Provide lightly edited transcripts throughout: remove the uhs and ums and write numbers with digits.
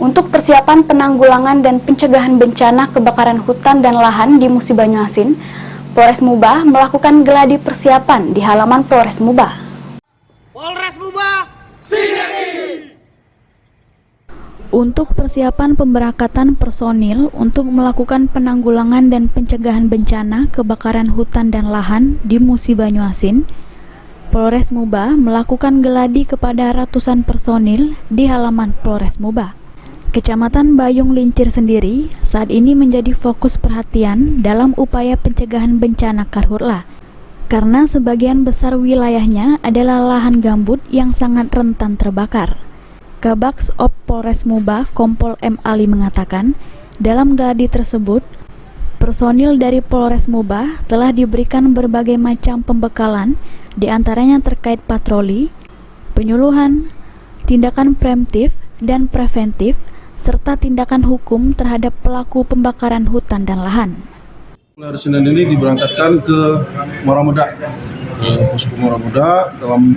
Untuk persiapan penanggulangan dan pencegahan bencana kebakaran hutan dan lahan di Musi Banyuasin, Polres Muba melakukan geladi persiapan di halaman Polres Muba. Polres Muba, sinergi! Untuk persiapan pemberangkatan personil untuk melakukan penanggulangan dan pencegahan bencana kebakaran hutan dan lahan di Musi Banyuasin, Polres Muba melakukan geladi kepada ratusan personil di halaman Polres Muba. Kecamatan Bayung Lincir sendiri saat ini menjadi fokus perhatian dalam upaya pencegahan bencana karhutla, karena sebagian besar wilayahnya adalah lahan gambut yang sangat rentan terbakar. Kabaks Op Polres Muba Kompol M. Ali mengatakan, dalam geladi tersebut, personil dari Polres Muba telah diberikan berbagai macam pembekalan, diantaranya terkait patroli, penyuluhan, tindakan preemptif dan preventif, serta tindakan hukum terhadap pelaku pembakaran hutan dan lahan. Hari Senin ini diberangkatkan ke Moramuda, posko Moramuda dalam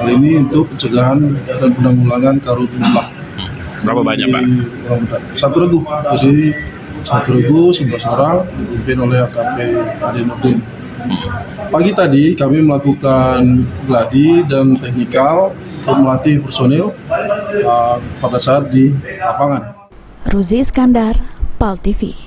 hal ini untuk pencegahan dan penanggulangan karhutla. Berapa banyak, Pak? Satu regu, posisi satu regu 11 orang dipimpin oleh AKP Ade Nurdin. Pagi tadi kami melakukan gladi dan teknikal untuk melatih personil pada saat di lapangan. Ruzi Iskandar, PAL TV.